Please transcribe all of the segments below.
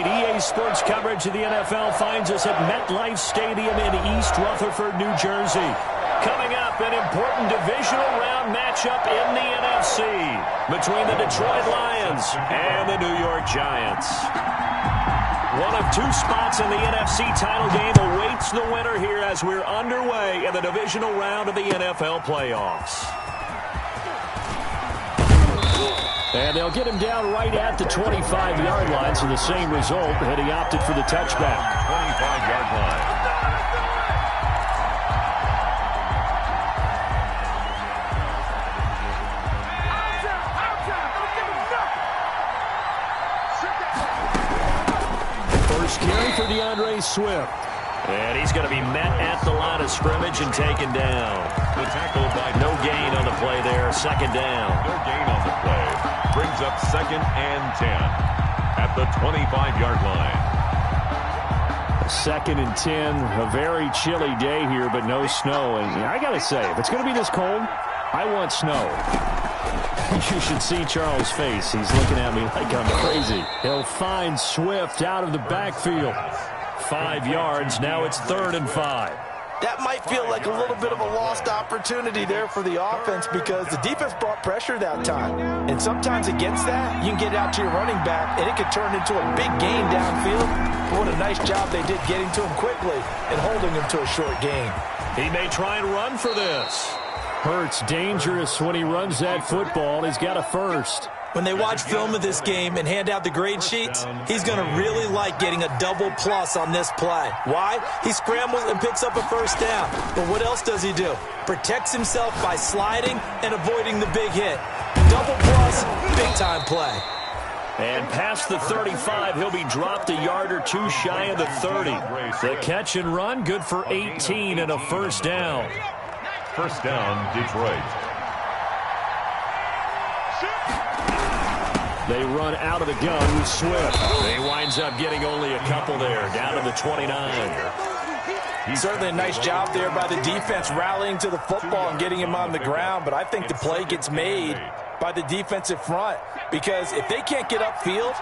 EA Sports coverage of the NFL finds us at MetLife Stadium in East Rutherford, New Jersey. Coming up, an important divisional round matchup in the NFC between the Detroit Lions and the New York Giants. One of two spots in the NFC title game awaits the winner here as we're underway in the divisional round of the NFL playoffs. And they'll get him down right at the 25-yard line, so the same result, and he opted for the touchback. 25-yard line. First carry for DeAndre Swift. And he's going to be met at the line of scrimmage and taken down. The tackle by no gain on the play there. Second down. No gain on the play. Brings up 2nd and 10 at the 25-yard line. 2nd and 10. A very chilly day here, but no snow. And I got to say, if it's going to be this cold, I want snow. You should see Charles' face. He's looking at me like I'm crazy. He'll find Swift out of the backfield. 5 yards. Now it's 3rd and 5. That might feel like a little bit of a lost opportunity there for the offense because the defense brought pressure that time. And sometimes against that, you can get out to your running back, and it could turn into a big gain downfield. But what a nice job they did getting to him quickly and holding him to a short gain. He may try and run for this. Hurts dangerous when he runs that football. He's got a first. When they watch film of this game and hand out the grade sheets, he's going to really like getting a double plus on this play. Why? He scrambles and picks up a first down. But what else does he do? Protects himself by sliding and avoiding the big hit. Double plus, big-time play. And past the 35, he'll be dropped a yard or two shy of the 30. The catch and run, good for 18 and a first down. First down, Detroit. They run out of the gun with Swift. He winds up getting only a couple there, down to the 29. Certainly a nice job there by the defense rallying to the football and getting him on the ground, but I think the play gets made by the defensive front because if they can't get upfield,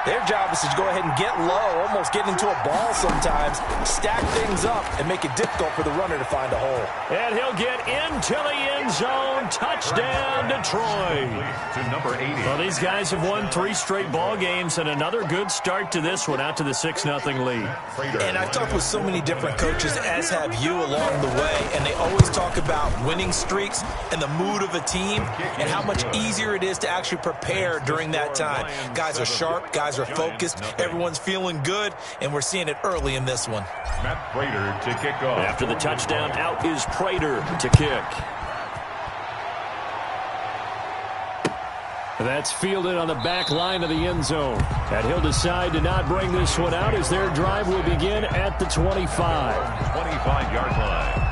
their job is to go ahead and get low, almost get into a ball sometimes, stack things up, and make it difficult for the runner to find a hole. And he'll get into the end zone. Touchdown, Detroit. To number 80. Well, these guys have won 3 straight ball games, and another good start to this one, out to the 6-0 lead. And I've talked with so many different coaches, as have you, along the way, and they always talk about winning streaks and the mood of a team and how much easier it is to actually prepare during that time. Guys are sharp, guys are focused, everyone's feeling good, and we're seeing it early in this one. Matt Prater to kick off. After the touchdown, out is Prater to kick. That's fielded on the back line of the end zone. And he'll decide to not bring this one out as their drive will begin at the 25. 25-yard line.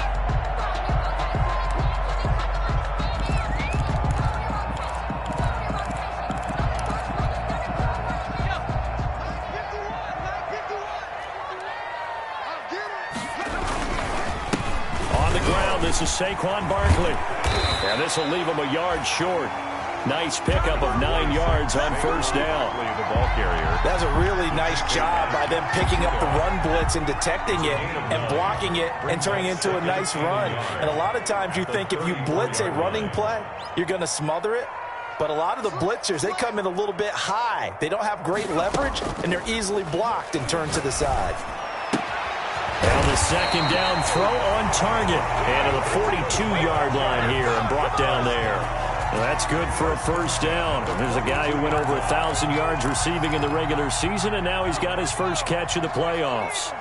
This is Saquon Barkley. And this will leave him a yard short. Nice pickup of 9 yards on first down. The ball carrier. That's a really nice job by them picking up the run blitz and detecting it and blocking it and turning it into a nice run. And a lot of times you think if you blitz a running play, you're going to smother it. But a lot of the blitzers, they come in a little bit high. They don't have great leverage, and they're easily blocked and turned to the side. And the second down throw on target. And to the 42-yard line here and brought down there. Well, that's good for a first down. There's a guy who went over 1,000 yards receiving in the regular season, and now he's got his first catch of the playoffs.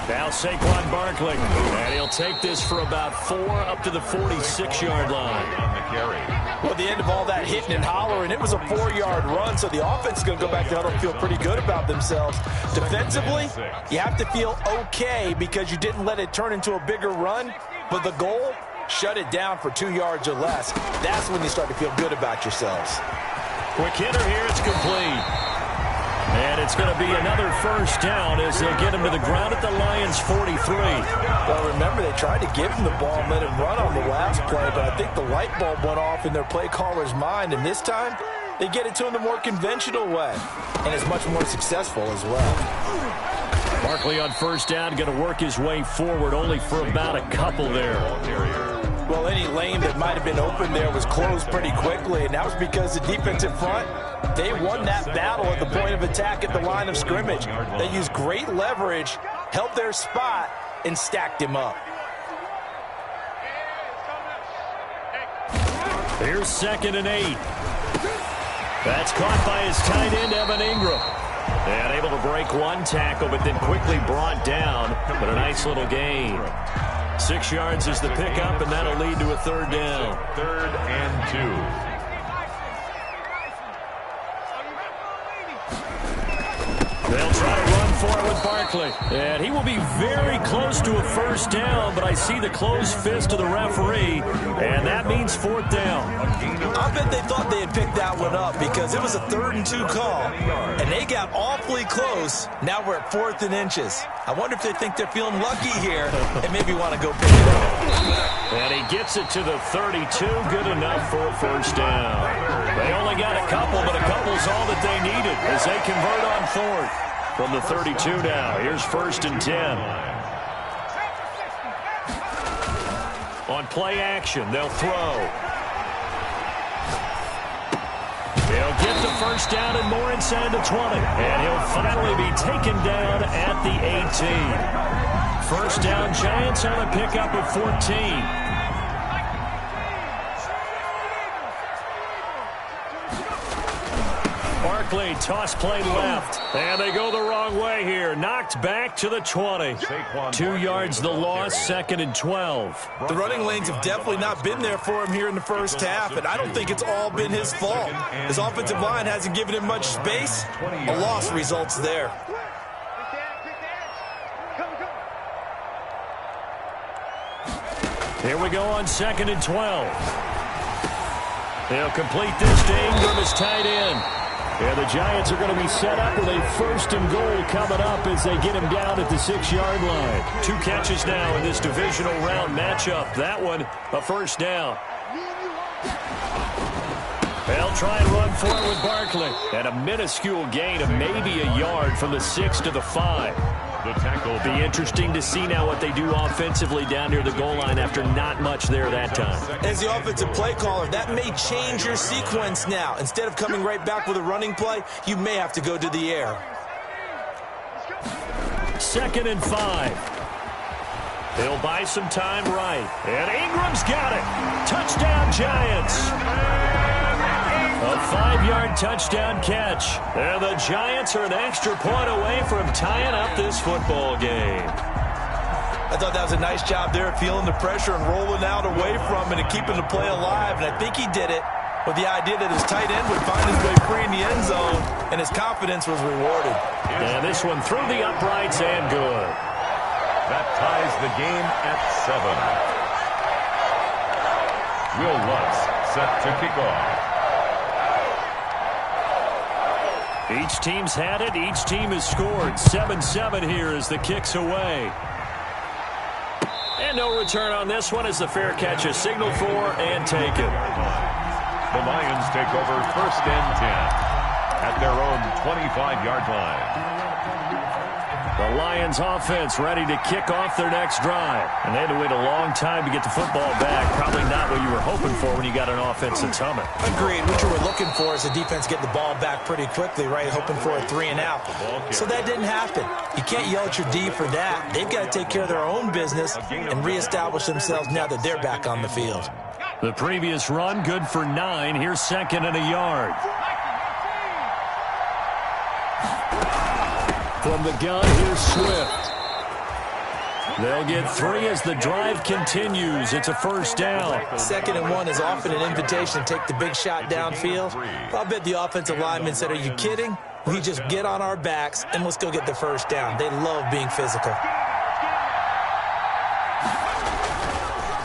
Now Saquon Barkley. And he'll take this for about 4 up to the 46-yard line. On the carry. Well, at the end of all that hitting and hollering, it was a 4-yard run, so the offense is going to go back to huddle and feel pretty good about themselves. Defensively, you have to feel okay because you didn't let it turn into a bigger run, but the goal, shut it down for 2 yards or less. That's when you start to feel good about yourselves. Quick hitter here, it's complete. And And it's going to be another first down as they'll get him to the ground at the Lions' 43. Well, remember, they tried to give him the ball and let him run on the last play, but I think the light bulb went off in their play caller's mind, and this time they get it to him the more conventional way, and it's much more successful as well. Barkley on first down, going to work his way forward, only for about a couple there. Well, any lane that might have been open there was closed pretty quickly, and that was because the defensive front, they won that battle at the point of attack at the line of scrimmage. They used great leverage, held their spot, and stacked him up. Here's 2nd and 8. That's caught by his tight end, Evan Ingram. And able to break one tackle, but then quickly brought down. But a nice little gain. 6 yards is the pickup, and that'll lead to a third down. 3rd and 2. They'll try to run for it with Barkley. And he will be very close to a first down, but I see the closed fist of the referee, and that means 4th down. I bet they thought they had picked that one up because it was a 3rd and 2 call, and they got awfully close. Now we're at 4th and inches. I wonder if they think they're feeling lucky here and maybe want to go pick it up. And he gets it to the 32. Good enough for a first down. They only got a couple, but a couple's all that they needed as they convert on 4th. From the 32 now, here's 1st and 10. On play action, they'll throw. He'll get the first down and more inside the 20. And he'll finally be taken down at the 18. First down, Giants on a pickup of 14. Barkley, toss play left. And they go the wrong way here. Knocked back to the 20. 2 yards the loss, 2nd and 12. The running lanes have definitely not been there for him here in the first half, and I don't think it's all been his fault. His offensive line hasn't given him much space. A loss results there. Here we go on 2nd and 12. They'll complete this to Ingram as tight end. And the Giants are going to be set up with a 1st and goal coming up as they get him down at the 6-yard line. 2 catches now in this divisional round matchup. That one, a first down. They'll try and run for it with Barkley. And a minuscule gain of maybe a yard from the 6 to the 5. The tackle. Be interesting to see now what they do offensively down near the goal line after not much there that time. As the offensive play caller, that may change your sequence now. Instead of coming right back with a running play, you may have to go to the air. 2nd and 5. They'll buy some time right. And Ingram's got it. Touchdown, Giants. A 5-yard touchdown catch. And the Giants are an extra point away from tying up this football game. I thought that was a nice job there, feeling the pressure and rolling out away from it and keeping the play alive. And I think he did it with the idea that his tight end would find his way free in the end zone, and his confidence was rewarded. And this one through the uprights and good. That ties the game at 7. Will Lutz set to kick off. Each team's had it. Each team has scored. 7-7 here as the kick's away. And no return on this one as the fair catch is signaled for and taken. The Lions take over 1st and 10 at their own 25-yard line. The Lions offense ready to kick off their next drive. And they had to wait a long time to get the football back. Probably not what you were hoping for when you got an offense that's humming. Agreed. What you were looking for is the defense getting the ball back pretty quickly, right? Hoping for a 3 and out. So that didn't happen. You can't yell at your D for that. They've got to take care of their own business and reestablish themselves now that they're back on the field. The previous run, good for 9. Here's 2nd and a yard. From the gun, here's Swift. They'll get 3 as the drive continues. It's a first down. 2nd and 1 is often an invitation to take the big shot downfield. I'll bet the offensive lineman said, "Are you kidding? We just get on our backs and let's go get the first down." They love being physical.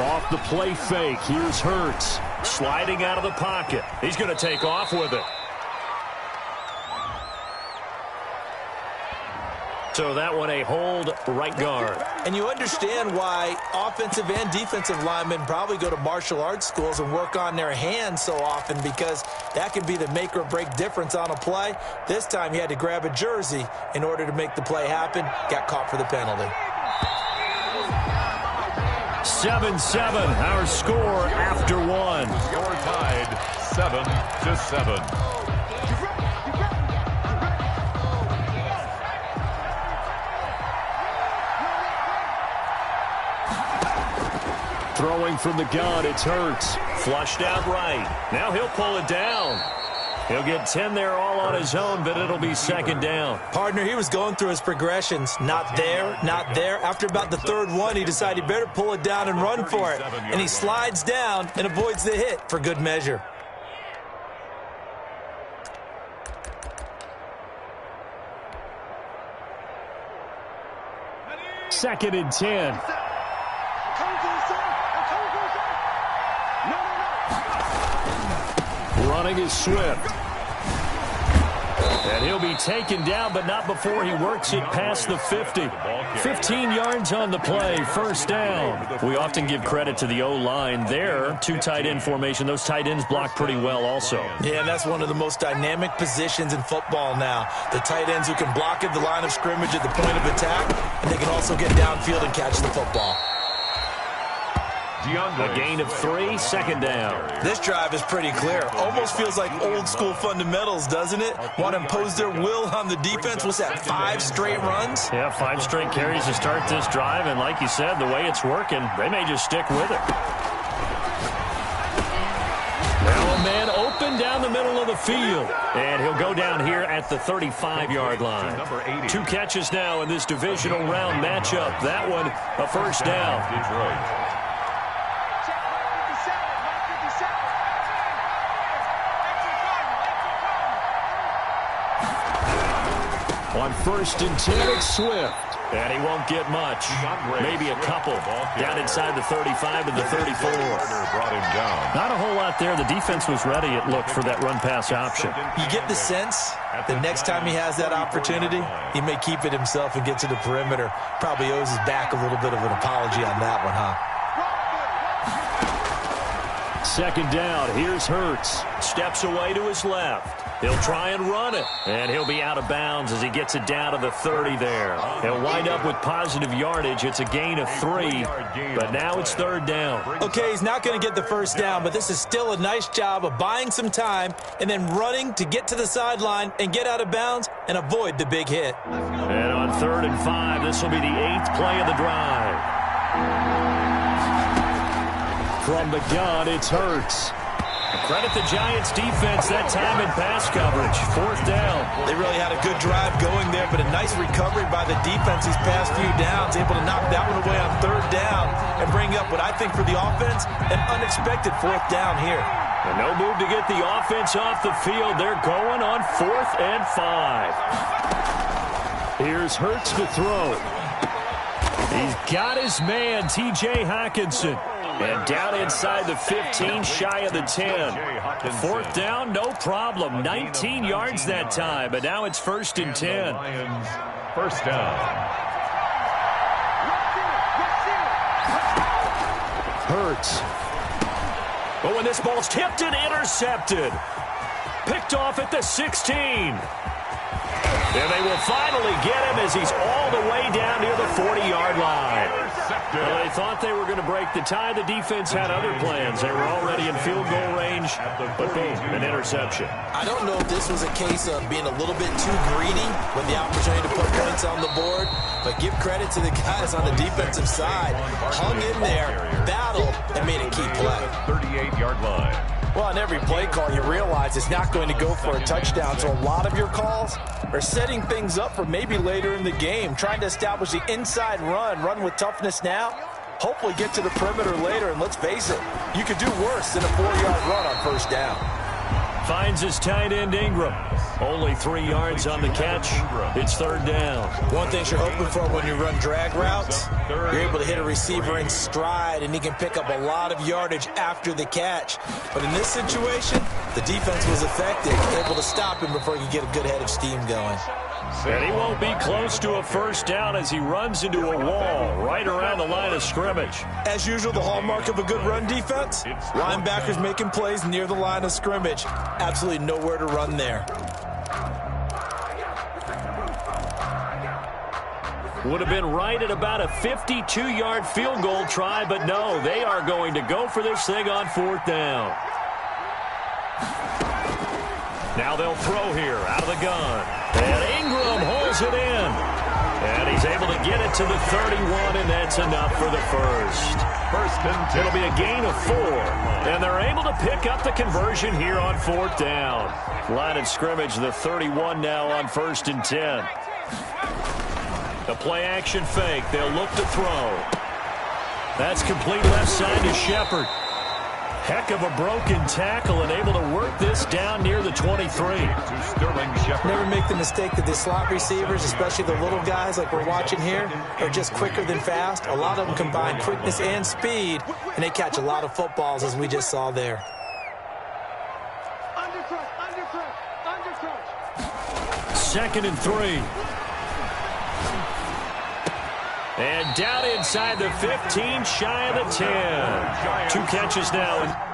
Off the play fake, here's Hurts. Sliding out of the pocket. He's going to take off with it. So that one a hold right guard. And you understand why offensive and defensive linemen probably go to martial arts schools and work on their hands so often, because that can be the make or break difference on a play. This time he had to grab a jersey in order to make the play happen. Got caught for the penalty. 7-7, our score after one. Score tied 7-7. Throwing from the gun, it's Hurts. Flushed out right. Now he'll pull it down. He'll get 10 there all on his own, but it'll be second down. Partner, he was going through his progressions. Not there, not there. After about the third one, he decided he better pull it down and run for it. And he slides down and avoids the hit for good measure. Second and 10. Running is Swift. And he'll be taken down, but not before he works it past the 50. 15 yards on the play, first down. We often give credit to the O-line there. Two tight end formation. Those tight ends block pretty well also. Yeah, and that's one of the most dynamic positions in football now. The tight ends who can block at the line of scrimmage at the point of attack, and they can also get downfield and catch the football. A gain of 3, second down. This drive is pretty clear. Almost feels like old school fundamentals, doesn't it? Want to impose their will on the defense. What's that, 5 straight runs? Yeah, 5 straight carries to start this drive, and like you said, the way it's working, they may just stick with it. Now a man open down the middle of the field, and he'll go down here at the 35-yard line. 2 catches now in this divisional round matchup. That one, a first down. Detroit. On first and 10, it's Swift. And he won't get much. Maybe a couple. Down inside the 35 to the 34. Brought him down. Not a whole lot there. The defense was ready, it looked, for that run-pass option. You get the sense that next time he has that opportunity, he may keep it himself and get to the perimeter. Probably owes his back a little bit of an apology on that one, huh? Second down, here's Hurts. Steps away to his left. He'll try and run it, and he'll be out of bounds as he gets it down to the 30 there. He'll wind up with positive yardage. It's a gain of 3, but now it's third down. Okay, he's not going to get the first down, but this is still a nice job of buying some time and then running to get to the sideline and get out of bounds and avoid the big hit. And on 3rd and 5, this will be the 8th play of the drive. From the gun, it's Hurts. Credit the Giants defense that time in pass coverage. 4th down. They really had a good drive going there, but a nice recovery by the defense these past few downs. Able to knock that one away on 3rd down and bring up what I think for the offense, an unexpected 4th down here. And no move to get the offense off the field. They're going on 4th and 5. Here's Hurts to throw. He's got his man, T.J. Hockenson. And down inside the 15, shy of the 10. 4th down, no problem. 19 yards that time, but now it's 1st and 10. First down. Hurts. But when this ball's tipped and intercepted. Picked off at the 16. And they will finally get him as he's all the way down near the 40-yard line. Well, they thought they were going to break the tie. The defense had other plans. They were already in field goal range, but boom, an interception. I don't know if this was a case of being a little bit too greedy with the opportunity to put points on the board, but give credit to the guys on the defensive side. Hung in there, battled, and made a key play. 38-yard line. Well, on every play call, you realize it's not going to go for a touchdown, so a lot of your calls are setting things up for maybe later in the game, trying to establish the inside run with toughness now, hopefully get to the perimeter later, and let's face it, you could do worse than a 4-yard run on 1st down. Finds his tight end Ingram. Only 3 yards on the catch. It's 3rd down. One thing you're hoping for when you run drag routes, you're able to hit a receiver in stride, and he can pick up a lot of yardage after the catch. But in this situation, the defense was effective, able to stop him before he could get a good head of steam going. And he won't be close to a first down as he runs into a wall right around the line of scrimmage. As usual, the hallmark of a good run defense, linebackers making plays near the line of scrimmage. Absolutely nowhere to run there. Would have been right at about a 52-yard field goal try, but no, they are going to go for this thing on fourth down. Now they'll throw here out of the gun. And Ingram holds it in. And he's able to get it to the 31, and that's enough for the first. It'll be a gain of 4. And they're able to pick up the conversion here on fourth down. Line of scrimmage, the 31 now on 1st and 10. The play-action fake. They'll look to throw. That's complete left side to Shepard. Heck of a broken tackle and able to work this down near the 23. Never make the mistake that the slot receivers, especially the little guys like we're watching here, are just quicker than fast. A lot of them combine quickness and speed, and they catch a lot of footballs, as we just saw there. Second and 3. And down inside the 15, shy of the 10. 2 catches now.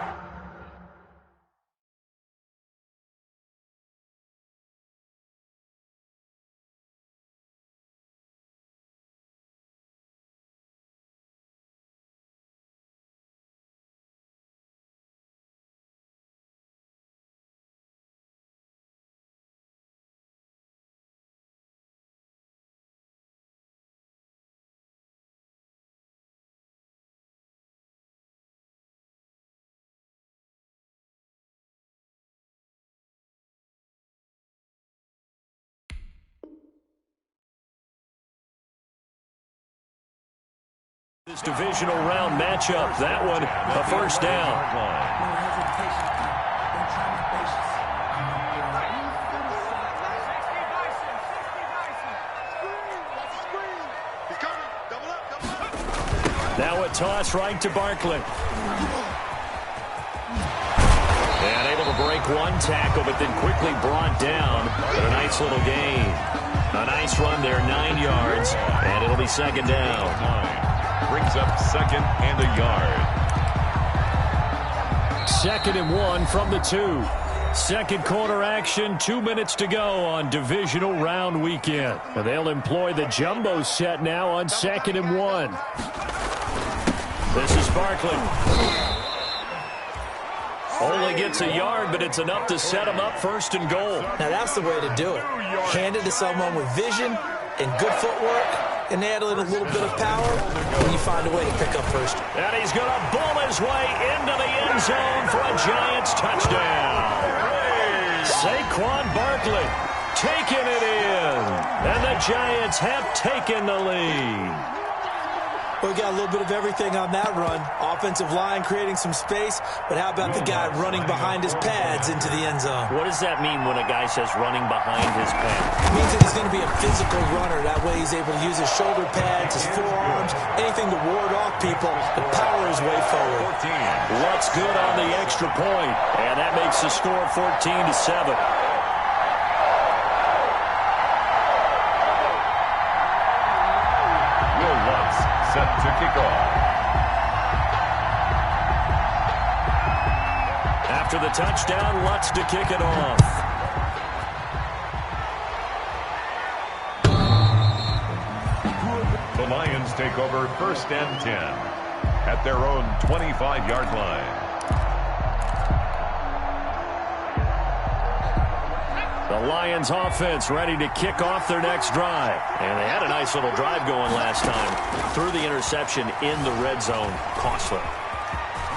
This divisional round matchup, that one a first down. Now a toss right to Barkley. And able to break one tackle, but then quickly brought down. But a nice little gain. A nice run there, 9 yards, and it'll be second down. Brings up 2nd and a yard. 2nd and 1 from the 2. Second quarter action, 2 minutes to go on divisional round weekend. And they'll employ the jumbo set now on 2nd and 1. This is Barkley. Only gets a yard, but it's enough to set him up 1st and goal. Now that's the way to do it. Hand it to someone with vision and good footwork, and add a little bit of power, and you find a way to pick up first. And he's going to bull his way into the end zone for a Giants touchdown. Saquon Barkley taking it in, and the Giants have taken the lead. We got a little bit of everything on that run. Offensive line creating some space, but how about the guy running behind his pads into the end zone? What does that mean when a guy says running behind his pads? It means that he's going to be a physical runner. That way he's able to use his shoulder pads, his forearms, anything to ward off people and power his way forward. What's good on the extra point? And that makes the score 14-7. Set to kick off. After the touchdown, Lutz to kick it off. The Lions take over 1st and 10 at their own 25-yard line. The Lions offense ready to kick off their next drive. And they had a nice little drive going last time. Threw the interception in the red zone. Costly.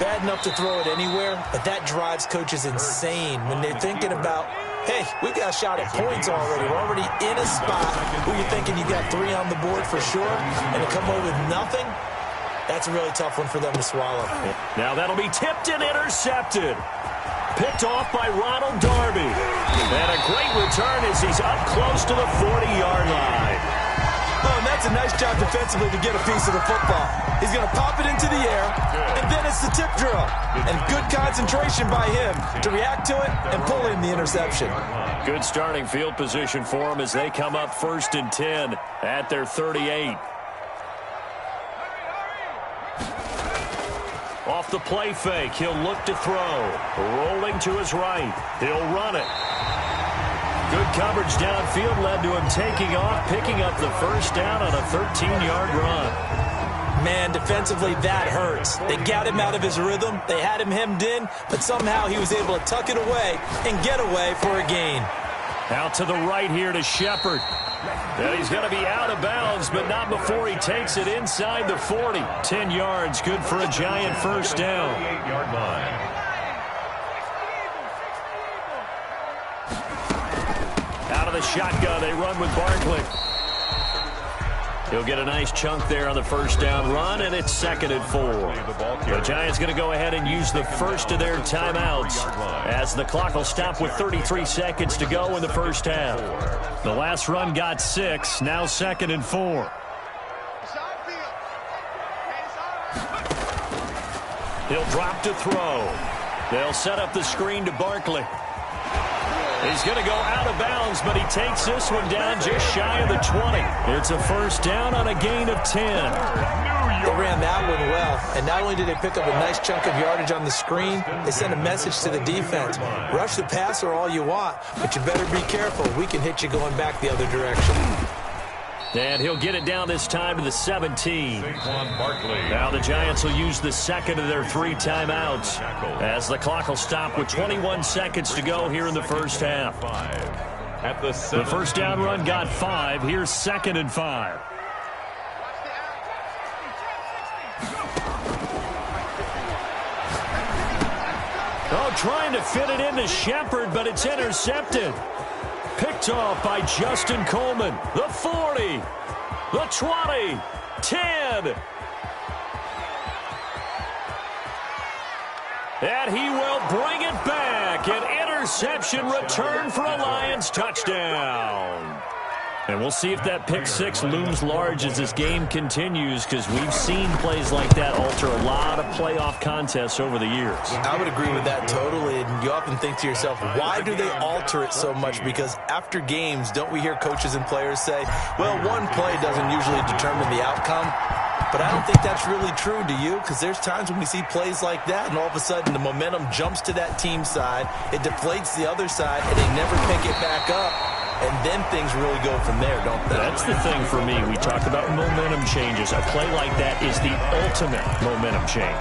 Bad enough to throw it anywhere, but that drives coaches insane when they're thinking about, hey, we got a shot at points already. We're already in a spot where you're thinking you got 3 on the board for sure, and to come away with nothing, that's a really tough one for them to swallow. Now that'll be tipped and intercepted. Picked off by Ronald Darby. And a great return as he's up close to the 40-yard line. Oh, and that's a nice job defensively to get a piece of the football. He's going to pop it into the air, and then it's the tip drill. And good concentration by him to react to it and pull in the interception. Good starting field position for them as they come up 1st and 10 at their 38. Off the play fake, he'll look to throw. Rolling to his right. He'll run it. Good coverage downfield led to him taking off, picking up the first down on a 13-yard run. Man, defensively, that hurts. They got him out of his rhythm. They had him hemmed in, but somehow he was able to tuck it away and get away for a gain. Out to the right here to Shepard. And he's going to be out of bounds, but not before he takes it inside the 40. 10 yards, good for a Giant first down. 8-yard line. Out of the shotgun, they run with Barkley. He'll get a nice chunk there on the first down run, and it's 2nd and 4. The Giants going to go ahead and use the first of their timeouts as the clock will stop with 33 seconds to go in the first half. The last run got 6, now 2nd and 4. He'll drop to throw. They'll set up the screen to Barkley. He's going to go out of bounds, but he takes this one down just shy of the 20. It's a first down on a gain of 10. They ran that one well, and not only did they pick up a nice chunk of yardage on the screen, they sent a message to the defense. Rush the passer all you want, but you better be careful. We can hit you going back the other direction. And he'll get it down this time to the 17. Now the Giants will use the second of their 3 timeouts as the clock will stop with 21 seconds to go here in the first half. The first down run got 5. Here's 2nd and 5. Oh, trying to fit it into Shepard, but it's intercepted. Picked off by Justin Coleman. The 40, the 20, 10. And he will bring it back. An interception return for a Lions touchdown. And we'll see if that pick 6 looms large as this game continues, because we've seen plays like that alter a lot of playoff contests over the years. I would agree with that totally, and you often think to yourself, why do they alter it so much? Because after games, don't we hear coaches and players say, well, one play doesn't usually determine the outcome? But I don't think that's really true, do you? Because there's times when we see plays like that, and all of a sudden the momentum jumps to that team side, it deflates the other side, and they never pick it back up. And then things really go from there, don't they? That's the thing for me. We talk about momentum changes. A play like that is the ultimate momentum change.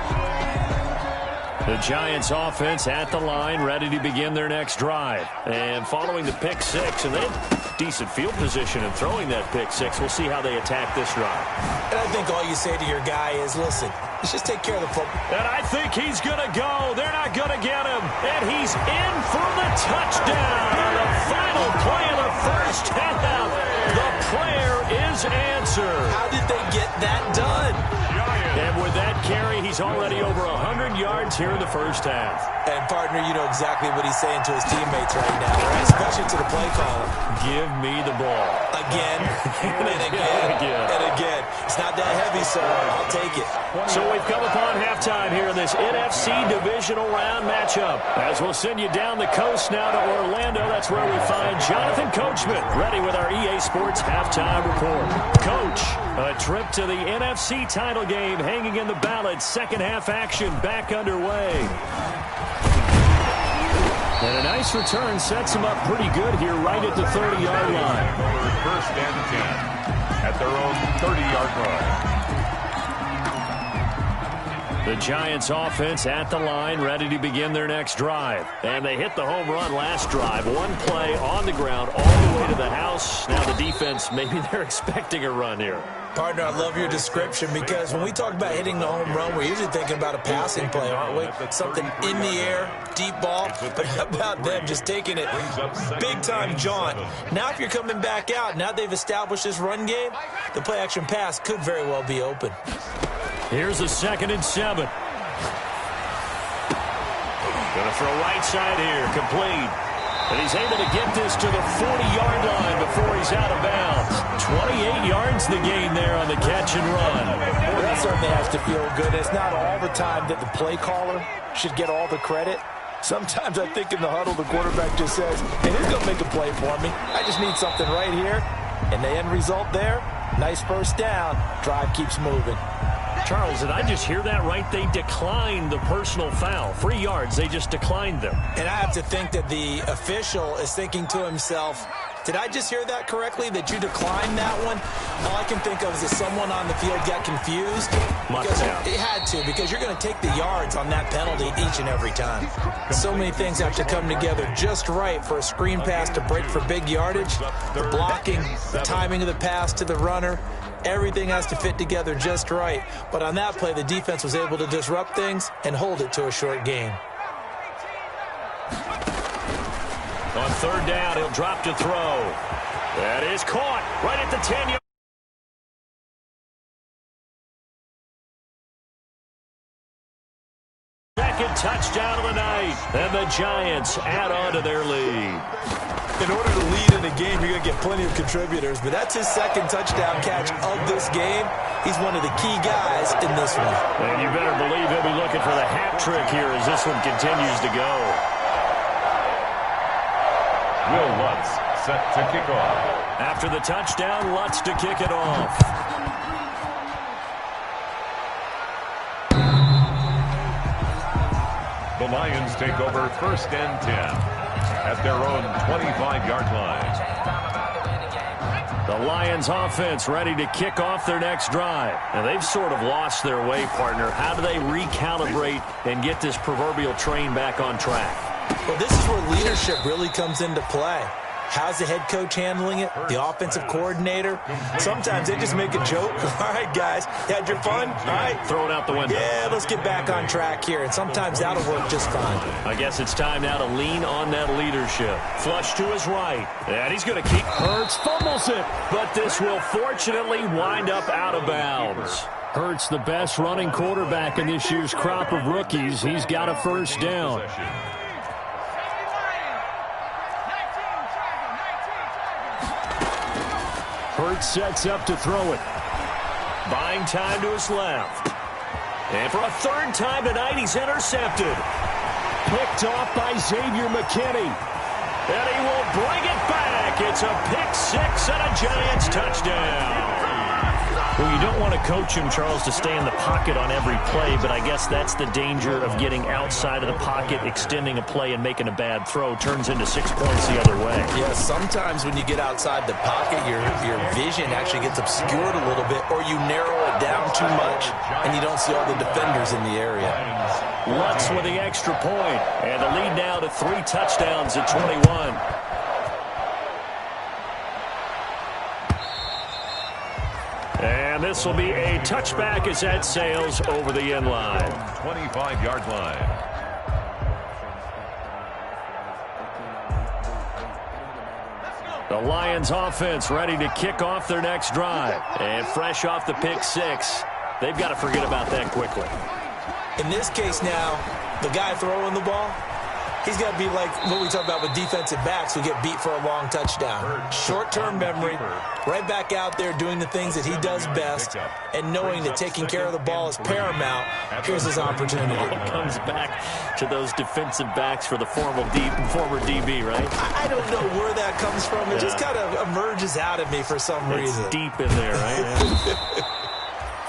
The Giants offense at the line, ready to begin their next drive. And following the pick 6, and they have decent field position in throwing that pick 6. We'll see how they attack this drive. And I think all you say to your guy is, listen, let's just take care of the football. And I think he's going to go. They're not going to get him. And he's in for the touchdown on the final play of the first half. The prayer is answered. How did they get that done? And with that carry, he's already over 100 yards here in the first half. And, partner, you know exactly what he's saying to his teammates right now, right? Especially to the play caller. Give me the ball. Again, and again, and again. It's not that heavy, so I'll take it. So we've come upon halftime here in this NFC Divisional Round matchup. As we'll send you down the coast now to Orlando, that's where we find Jonathan Coachman, ready with our EA Sports Halftime Report. Coach, a trip to the NFC title game hanging in the balance. Second half action back underway. And a nice return sets them up pretty good here right at the 30-yard line. First and 10 at their own 30-yard line. The Giants offense at the line, ready to begin their next drive. And they hit the home run last drive. One play on the ground all the way to the house. Now the defense, maybe they're expecting a run here. Partner, I love your description, because when we talk about hitting the home run, we're usually thinking about a passing play, aren't we? Something in the air, deep ball. But how about them just taking it big-time jaunt? Now if you're coming back out, now they've established this run game, the play-action pass could very well be open. Here's a 2nd and 7. Gonna throw right side here, complete. And he's able to get this to the 40-yard line before he's out of bounds. 28 yards the gain there on the catch and run. Well, that certainly has to feel good. It's not all the time that the play caller should get all the credit. Sometimes I think in the huddle, the quarterback just says, hey, who's going to make a play for me? I just need something right here. And the end result there, nice first down. Drive keeps moving. Charles, did I just hear that right? They declined the personal foul. 3 yards, they just declined them. And I have to think that the official is thinking to himself, did I just hear that correctly, that you declined that one? All I can think of is that someone on the field got confused. Because it had to, because you're going to take the yards on that penalty each and every time. So many things have to come together just right for a screen pass to break for big yardage. The blocking, the timing of the pass to the runner, everything has to fit together just right. But on that play, the defense was able to disrupt things and hold it to a short game. On third down, he'll drop to throw. That is caught right at the 10-yard. Second touchdown of the night. And the Giants add on to their lead. In order to lead in a game, you're going to get plenty of contributors, but that's his second touchdown catch of this game. He's one of the key guys in this one. And you better believe he'll be looking for the hat trick here as this one continues to go. Will Lutz set to kick off. After the touchdown, Lutz to kick it off. The Lions take over first and 10 at their own 25-yard line. The Lions offense ready to kick off their next drive. And they've sort of lost their way, partner. How do they recalibrate and get this proverbial train back on track? Well, this is where leadership really comes into play. How's the head coach handling it? The offensive coordinator? Sometimes they just make a joke. All right, guys, you had your fun? All right. Throw it out the window. Yeah, let's get back on track here. And sometimes that'll work just fine. I guess it's time now to lean on that leadership. Flush to his right. And he's going to keep. Hurts fumbles it. But this will fortunately wind up out of bounds. Hurts the best running quarterback in this year's crop of rookies. He's got a first down. Hurts sets up to throw it. Buying time to his left. And for a third time tonight, he's intercepted. Picked off by Xavier McKinney. And he will bring it back. It's a pick six and a Giants touchdown. Well, you don't want to coach him, Charles, to stay in the pocket on every play, but I guess that's the danger of getting outside of the pocket, extending a play, and making a bad throw. Turns into 6 points the other way. Yeah, sometimes when you get outside the pocket, your vision actually gets obscured a little bit, or you narrow it down too much, and you don't see all the defenders in the area. Lutz with the extra point, and the lead now to 3 touchdowns at 21. And this will be a touchback as that sails over the end line. 25-yard line. The Lions offense ready to kick off their next drive. And fresh off the pick six, they've got to forget about that quickly. In this case now, the guy throwing the ball, he's got to be like what we talk about with defensive backs who get beat for a long touchdown. Short-term memory, right back out there doing the things that he does best, and knowing that taking care of the ball is paramount. Here's his opportunity. It comes back to those defensive backs for the former DB, right? I don't know where that comes from. It just kind of emerges out of me for some reason. It's deep in there, right?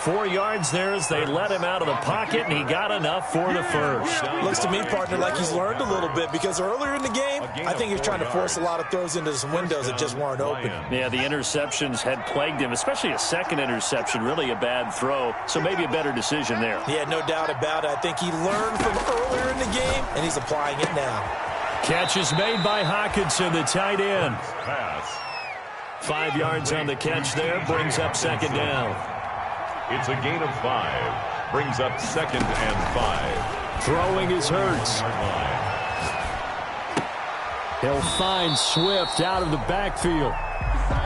4 yards there as they let him out of the pocket, and he got enough for the first. Looks to me, partner, like he's learned a little bit, because earlier in the game, I think he was trying to force a lot of throws into some windows that just weren't open. Yeah, the interceptions had plagued him, especially a second interception, really a bad throw, so maybe a better decision there. Yeah, no doubt about it. I think he learned from earlier in the game, and he's applying it now. Catch is made by Hockenson, the tight end. 5 yards on the catch there, brings up second down. It's a gain of 5. Brings up second and 5. Throwing is Hurts. He'll find Swift out of the backfield.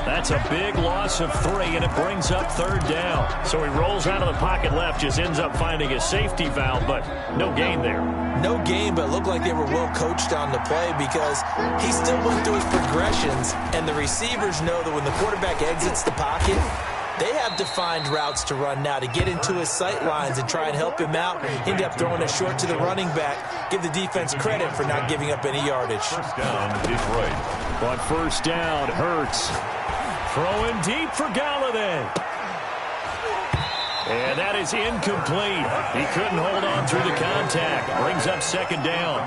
That's a big loss of 3, and it brings up third down. So he rolls out of the pocket left, just ends up finding a safety valve, but no gain there. No gain, but it looked like they were well coached on the play, because he still went through his progressions, and the receivers know that when the quarterback exits the pocket, They have defined routes to run now to get into his sight lines and try and help him out. End up throwing it short to the running back. Give the defense credit for not giving up any yardage. First down, Detroit. On first down, Hurts. Throwing deep for Galladay. And that is incomplete. He couldn't hold on through the contact. Brings up second down.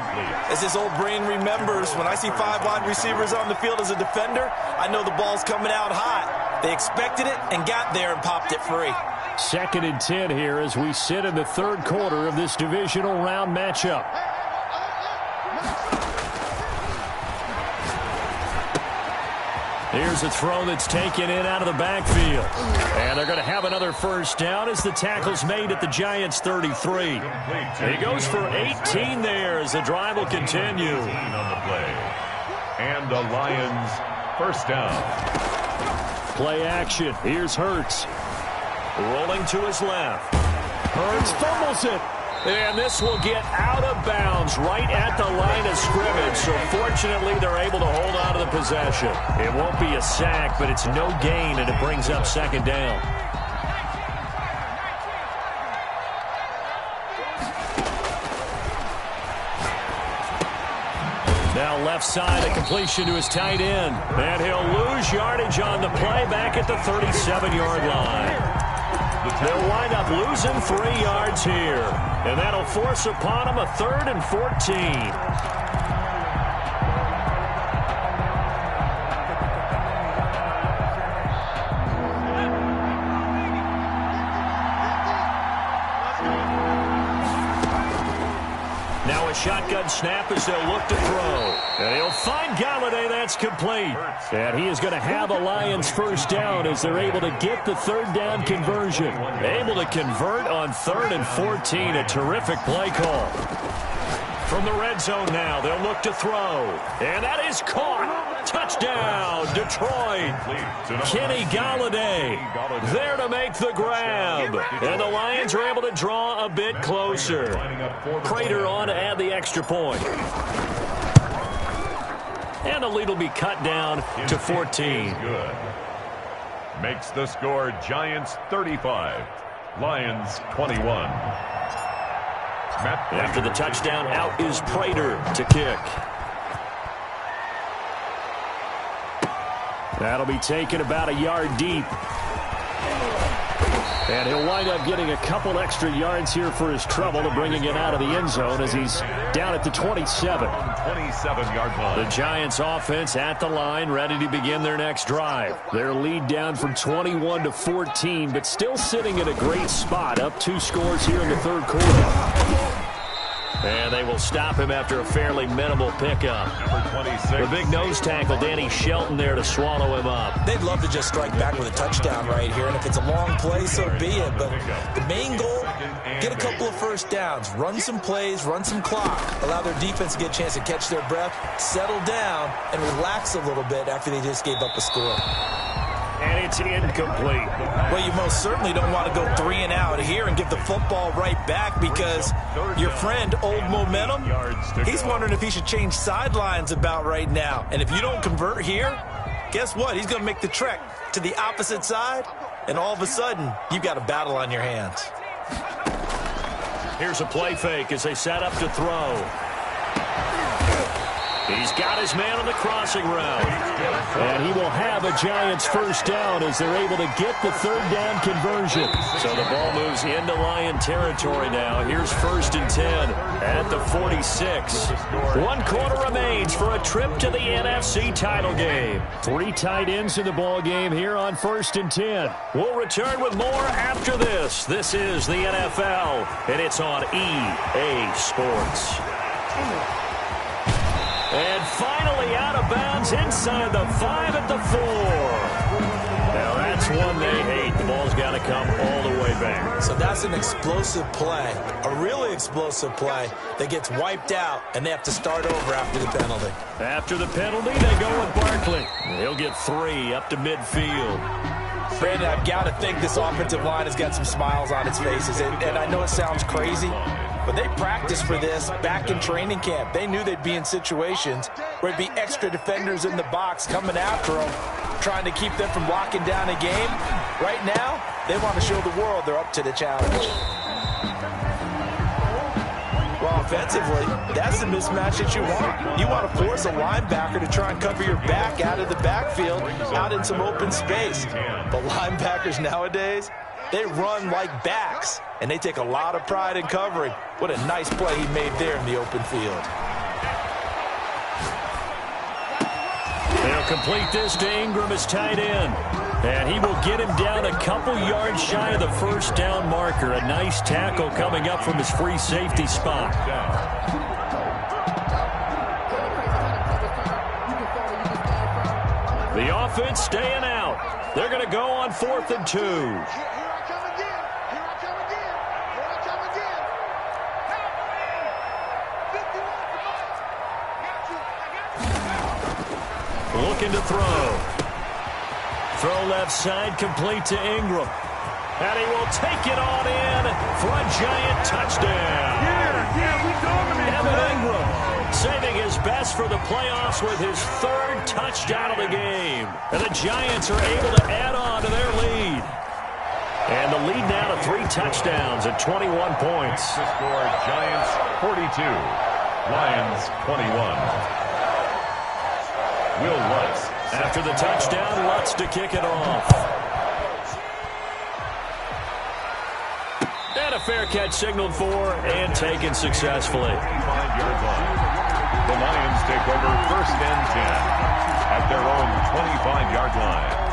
As his old brain remembers, when I see 5 wide receivers on the field as a defender, I know the ball's coming out hot. They expected it and got there and popped it free. 2nd and 10 here as we sit in the third quarter of this divisional round matchup. Here's a throw that's taken in out of the backfield. And they're going to have another first down as the tackle's made at the Giants' 33. He goes for 18 there as the drive will continue. On the play. And the Lions first down. Play action. Here's Hurts. Rolling to his left. Hurts fumbles it. And this will get out of bounds right at the line of scrimmage. So fortunately, they're able to hold on to the possession. It won't be a sack, but it's no gain, and it brings up second down. Now left side, a completion to his tight end. And he'll lose yardage on the play back at the 37-yard line. They'll wind up losing 3 yards here. And that'll force upon them a 3rd and 14. Now a shotgun snap as they'll look to throw. And he'll find Galladay. That's complete. And he is going to have a Lions first down as they're able to get the 3rd down conversion. Able to convert on 3rd and 14. A terrific play call. From the red zone now, they'll look to throw. And that is caught. Touchdown, Detroit. Kenny Galladay there to make the grab. And the Lions are able to draw a bit closer. Prater on to add the extra point. And the lead will be cut down to 14. Good. Makes the score Giants 35, Lions 21. After the touchdown, out is Prater to kick. That'll be taken about a yard deep. And he'll wind up getting a couple extra yards here for his trouble to bringing it out of the end zone as he's down at the 27. 27-yard line. The Giants offense at the line, ready to begin their next drive. Their lead down from 21 to 14, but still sitting at a great spot, up 2 scores here in the third quarter. And they will stop him after a fairly minimal pickup. Number 26. The big nose tackle, Danny Shelton, there to swallow him up. They'd love to just strike back with a touchdown right here, and if it's a long play, so be it. But the main goal, get a couple of first downs, run some plays, run some clock, allow their defense to get a chance to catch their breath, settle down, and relax a little bit after they just gave up a score. And it's incomplete. Well, you most certainly don't want to go 3 and out here and give the football right back because your friend, Old Momentum, he's wondering if he should change sidelines about right now. And if you don't convert here, guess what? He's going to make the trek to the opposite side, and all of a sudden, you've got a battle on your hands. Here's a play fake as they set up to throw. He's got his man on the crossing route. And he will have a Giants first down as they're able to get the 3rd down conversion. So the ball moves into Lion territory now. Here's 1st and 10 at the 46. 1 quarter remains for a trip to the NFC title game. 3 tight ends in the ball game here on 1st and 10. We'll return with more after this. This is the NFL, and it's on EA Sports. And finally out of bounds inside the 5 at the 4. Now that's one they hate. The ball's got to come all the way back. So that's an explosive play, a really explosive play that gets wiped out, and they have to start over after the penalty. After the penalty, they go with Barkley. He'll get 3 up to midfield. Brandon, I've got to think this offensive line has got some smiles on its faces, and I know it sounds crazy, but they practiced for this back in training camp. They knew they'd be in situations where it'd be extra defenders in the box coming after them, trying to keep them from locking down a game. Right now, they want to show the world they're up to the challenge. Well, offensively, that's the mismatch that you want. You want to force a linebacker to try and cover your back out of the backfield, out in some open space. But linebackers nowadays, they run like backs, and they take a lot of pride in covering. What a nice play he made there in the open field. They'll complete this to Ingram as tight end. And he will get him down a couple yards shy of the first down marker. A nice tackle coming up from his free safety spot. The offense staying out. They're going to go on 4th and 2. Looking to throw. Throw left side, complete to Ingram. And he will take it on in for a giant touchdown. Evan Ingram saving his best for the playoffs with his 3rd touchdown of the game. And the Giants are able to add on to their lead. And the lead now to 3 touchdowns at 21 points. The score, Giants 42, Lions 21. Will Lutz. After the touchdown, Lutz to kick it off. And a fair catch signaled for and taken successfully. 5-yard line. The Lions take over 1st and 10 at their own 25-yard line.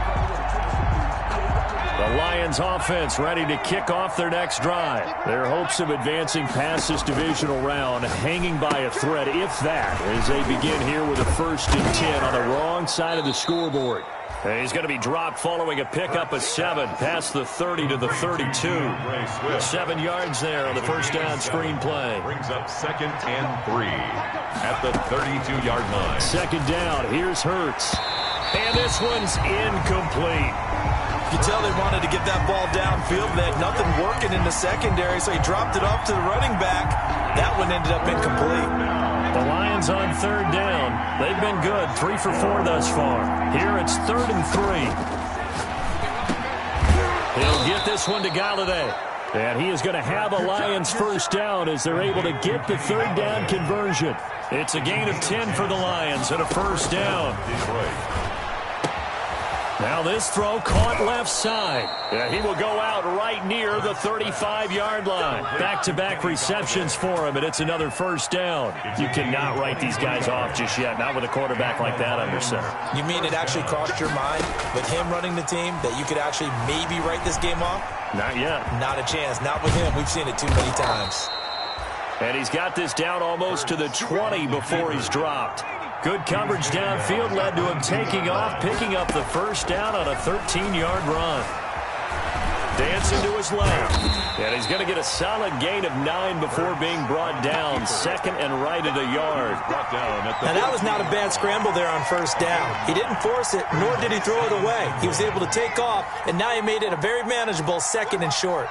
The Lions offense ready to kick off their next drive. Their hopes of advancing past this divisional round hanging by a thread, if that, as they begin here with a 1st and 10 on the wrong side of the scoreboard. And he's going to be dropped following a pickup of 7 past the 30 to the 32. 7 yards there on the first down screen play. Brings up 2nd and 3 at the 32-yard line. 2nd down. Here's Hurts. And this one's incomplete. You can tell they wanted to get that ball downfield. They had nothing working in the secondary, so he dropped it off to the running back. That one ended up incomplete. The Lions on 3rd down. They've been good, 3 for 4 thus far. Here it's 3rd and 3. He'll get this one to Galladay. And he is going to have a Lions 1st down as they're able to get the 3rd down conversion. It's a gain of 10 for the Lions and a 1st down. Now this throw caught left side. Yeah, he will go out right near the 35-yard line. Back-to-back receptions for him, and it's another 1st down. You cannot write these guys off just yet, not with a quarterback like that under center. You mean it actually crossed your mind with him running the team that you could actually maybe write this game off? Not yet. Not a chance. Not with him. We've seen it too many times. And he's got this down almost to the 20 before he's dropped. Good coverage downfield led to him taking off, picking up the 1st down on a 13-yard run. Dancing to his left. And he's going to get a solid gain of 9 before being brought down. 2nd and right at a yard. Now that was not a bad scramble there on 1st down. He didn't force it, nor did he throw it away. He was able to take off, and now he made it a very manageable 2nd and short.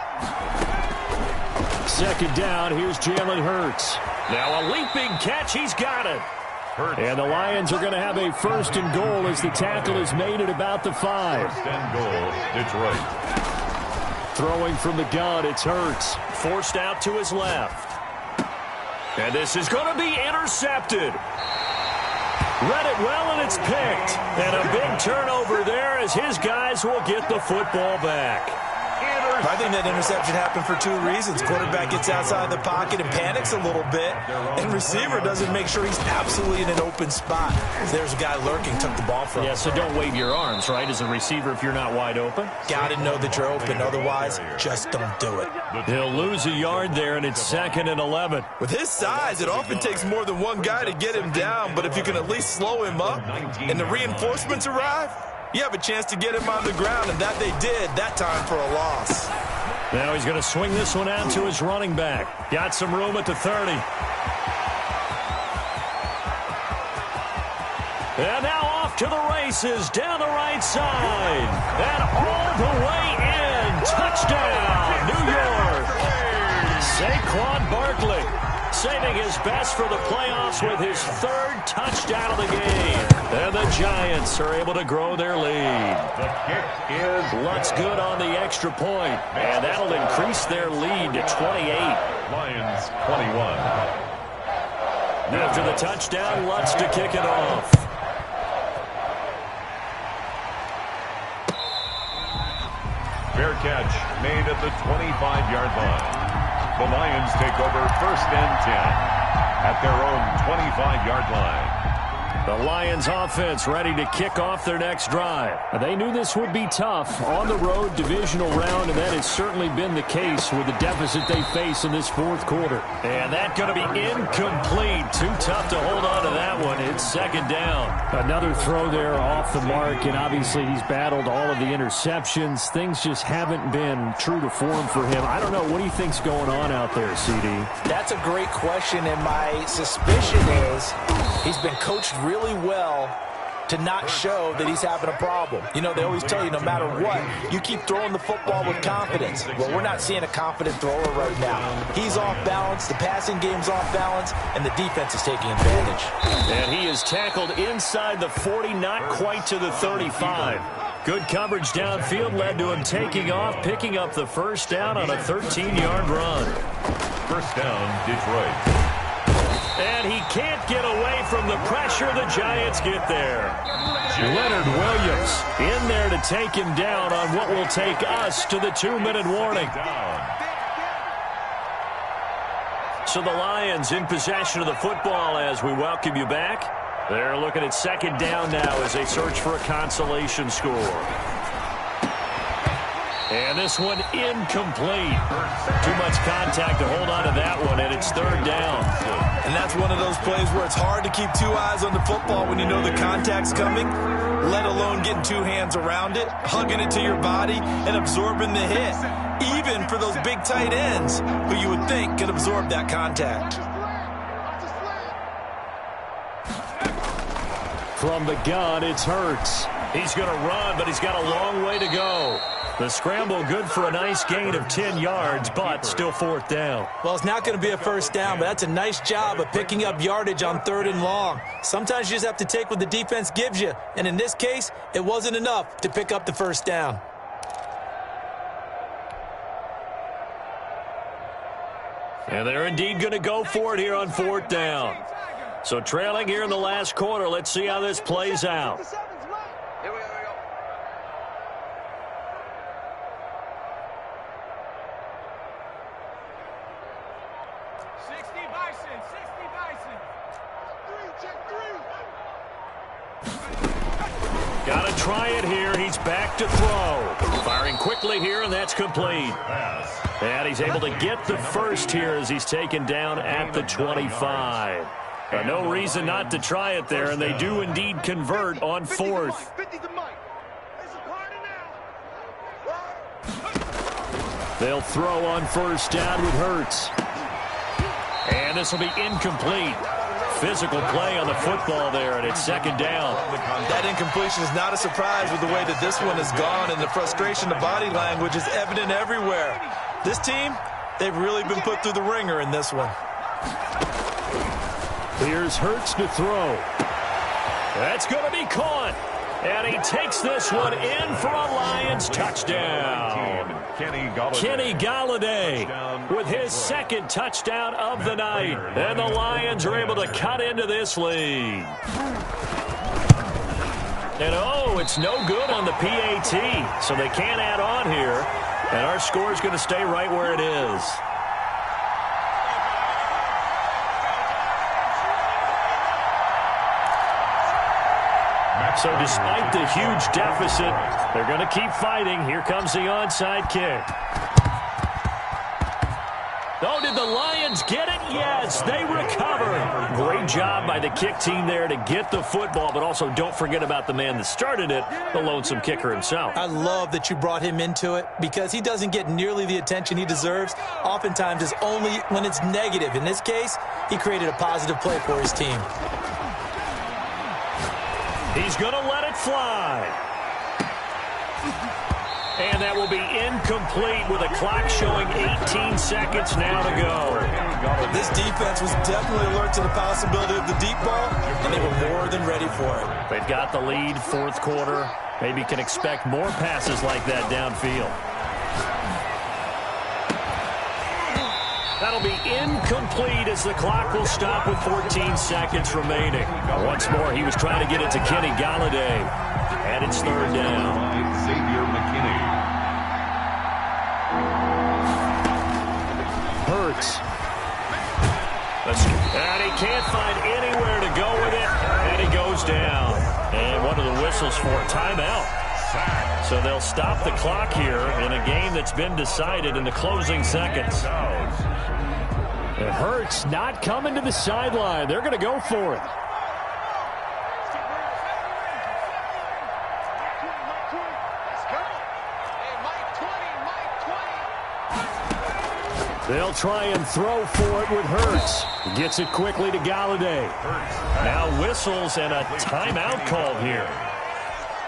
2nd down, here's Jalen Hurts. Now a leaping catch, he's got it. And the Lions are going to have a 1st and goal as the tackle is made at about the 5. 1st and goal, Detroit. Throwing from the gun, it's Hurts. Forced out to his left. And this is going to be intercepted. Read it well, and it's picked. And a big turnover there as his guys will get the football back. I think that interception happened for 2 reasons. Quarterback gets outside the pocket and panics a little bit, and receiver doesn't make sure he's absolutely in an open spot. There's a guy lurking, took the ball from him. Yeah, so don't wave your arms, right, as a receiver if you're not wide open. Got to know that you're open. Otherwise, just don't do it. He'll lose a yard there, and it's 2nd and 11. With his size, it often takes more than one guy to get him down, but if you can at least slow him up and the reinforcements arrive, you have a chance to get him on the ground, and that they did that time for a loss. Now he's going to swing this one out to his running back. Got some room at the 30. And now off to the races down the right side. And all the way in. Touchdown, New York. Saquon Barkley saving his best for the playoffs with his 3rd touchdown of the game. And the Giants are able to grow their lead. The kick is Lutz good on the extra point, and that'll increase their lead to 28. Lions 21. After the touchdown, Lutz to kick it off. Fair catch made at the 25-yard line. The Lions take over 1st and 10 at their own 25-yard line. The Lions offense ready to kick off their next drive. They knew this would be tough on the road divisional round, and that has certainly been the case with the deficit they face in this 4th quarter. And that's going to be incomplete. Too tough to hold on to that one. It's 2nd down. Another throw there off the mark, and obviously he's battled all of the interceptions. Things just haven't been true to form for him. I don't know. What do you think's going on out there, CD? That's a great question, and my suspicion is he's been coached really well to not show that he's having a problem. You know, they always tell you no matter what, you keep throwing the football with confidence. Well, we're not seeing a confident thrower right now. He's off balance, the passing game's off balance, and the defense is taking advantage. And he is tackled inside the 40, not quite to the 35. Good coverage downfield led to him taking off, picking up the 1st down on a 13-yard run. 1st down, Detroit. And he can't get away from the pressure. The Giants get there. Leonard Williams in there to take him down on what will take us to the 2-minute warning. So the Lions in possession of the football as we welcome you back. They're looking at 2nd down now as they search for a consolation score. And this one incomplete. Too much contact to hold on to that one, and it's 3rd down. And that's one of those plays where it's hard to keep 2 eyes on the football when you know the contact's coming, let alone getting 2 hands around it, hugging it to your body, and absorbing the hit. Even for those big tight ends who you would think could absorb that contact. From the gun, it's Hurts. He's going to run, but he's got a long way to go. The scramble good for a nice gain of 10 yards, but still 4th down. Well, it's not going to be a 1st down, but that's a nice job of picking up yardage on 3rd and long. Sometimes you just have to take what the defense gives you, and in this case, it wasn't enough to pick up the 1st down. And they're indeed going to go for it here on 4th down. So trailing here in the last quarter, let's see how this plays out. Got to try it here. He's back to throw. Firing quickly here, and that's complete. And he's able to get the 1st here as he's taken down at the 25. No reason not to try it there, and they do indeed convert on 4th. They'll throw on 1st down with Hurts. And this will be incomplete. Physical play on the football there, and it's 2nd down. That incompletion is not a surprise with the way that this one has gone, and the frustration, the body language is evident everywhere. This team, they've really been put through the ringer in this one. Here's Hurts to throw. That's going to be caught. And he takes this one in for a Lions touchdown. Kenny Golladay with his 2nd touchdown of the night. And the Lions are able to cut into this lead. And oh, it's no good on the PAT. So they can't add on here. And our score is going to stay right where it is. So despite the huge deficit, they're going to keep fighting. Here comes the onside kick. Oh, did the Lions get it? Yes, they recover. Great job by the kick team there to get the football, but also don't forget about the man that started it, the lonesome kicker himself. I love that you brought him into it because he doesn't get nearly the attention he deserves. Oftentimes it's only when it's negative. In this case, he created a positive play for his team. He's going to let it fly. And that will be incomplete. incomplete with a clock showing 18 seconds now to go. This defense was definitely alert to the possibility of the deep ball, and they were more than ready for it. They've got the lead, fourth quarter. Maybe can expect more passes like that downfield. That'll be incomplete as the clock will stop with 14 seconds remaining. Once more, he was trying to get it to Kenny Galladay. And it's third down. Xavier McKinney. Hurts. And he can't find anywhere to go with it. And he goes down. And one of the whistles for a timeout. So they'll stop the clock here in a game that's been decided in the closing seconds. It hurts not coming to the sideline. They're going to go for it. They'll try and throw for it with Hurts. Gets it quickly to Galladay. Now whistles and a timeout called here.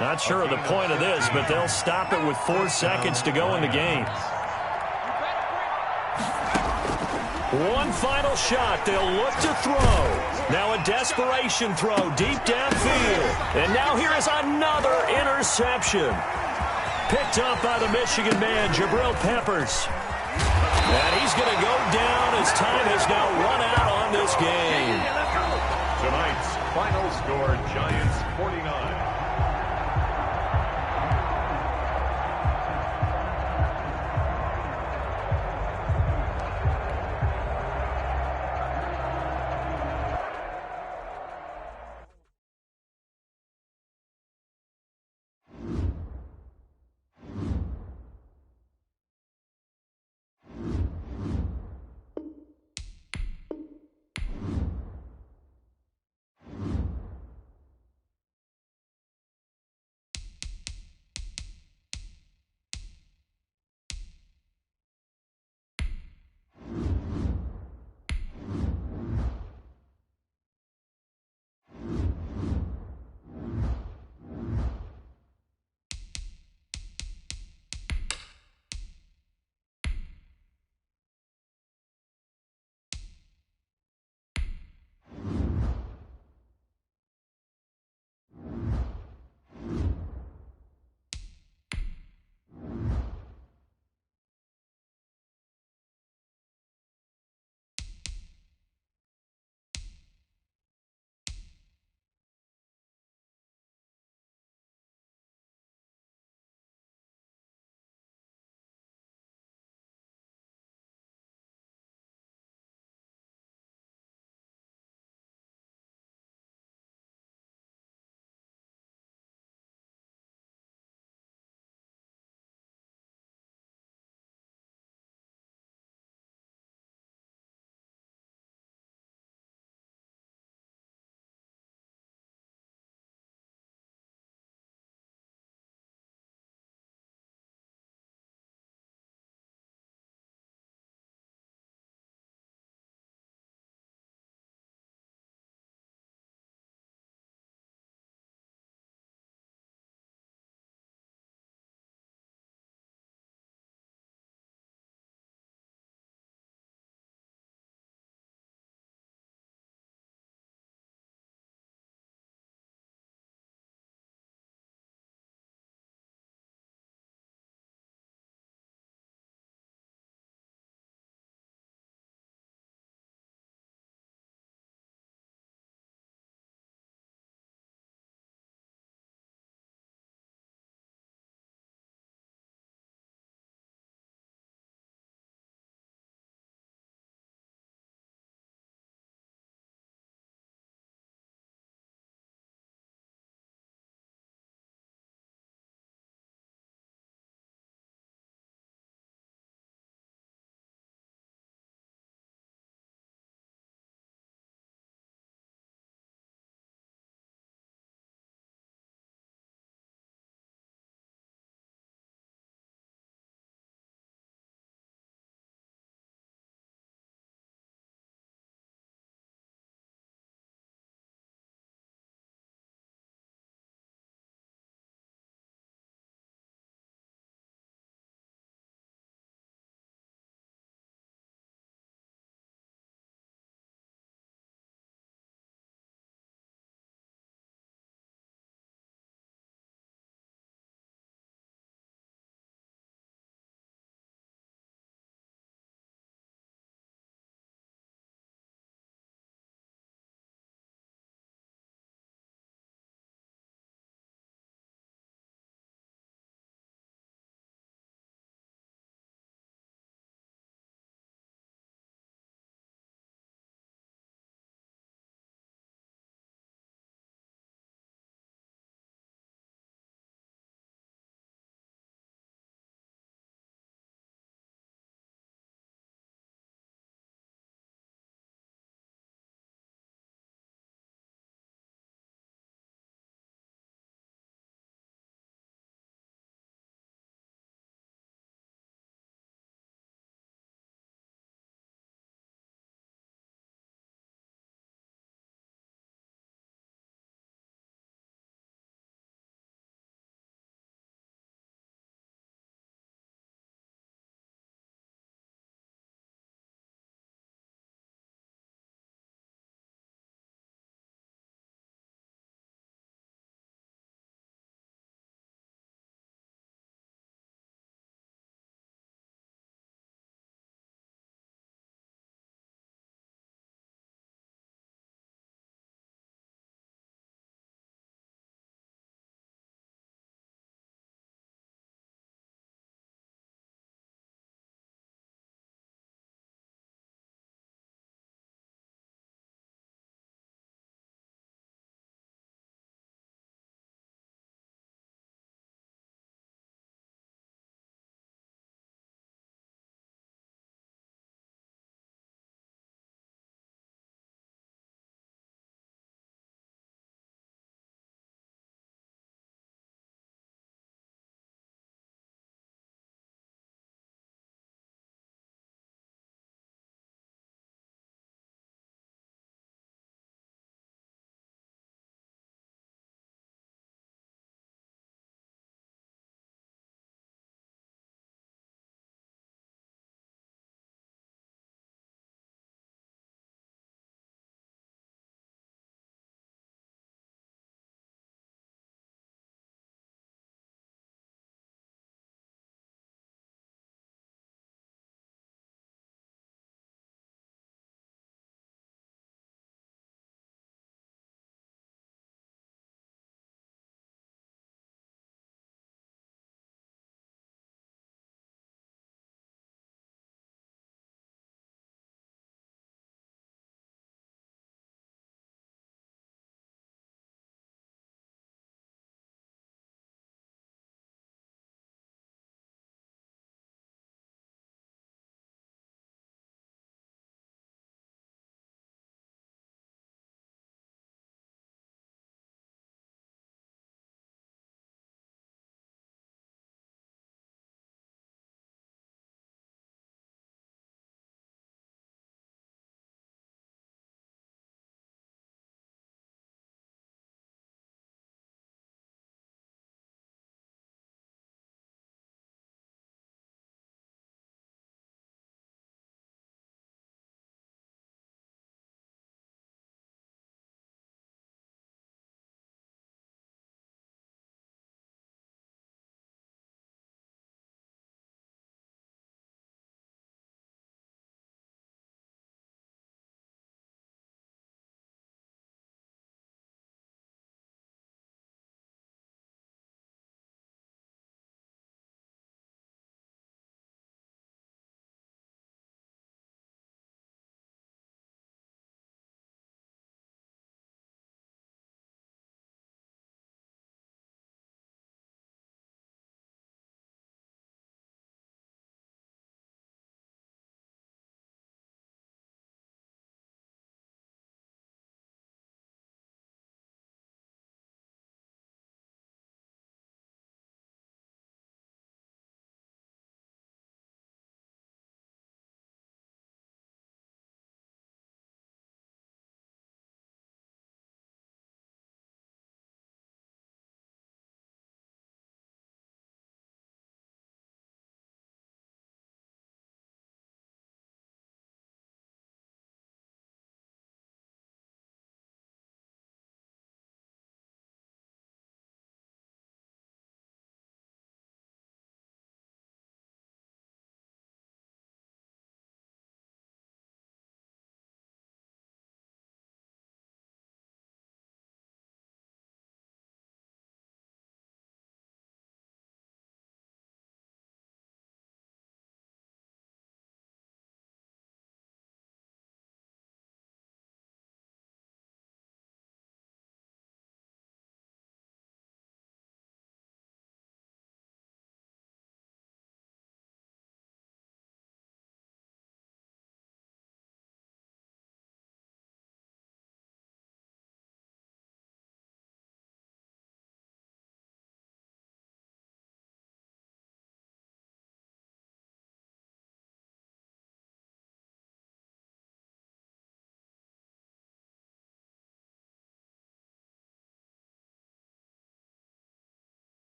Not sure of the point of this, but they'll stop it with 4 seconds to go in the game. One final shot. They'll look to throw. Now a desperation throw deep downfield. And now here is another interception. Picked up by the Michigan man, Jabril Peppers. And he's going to go down as time has now run out on this game. Tonight's final score, Giants 49.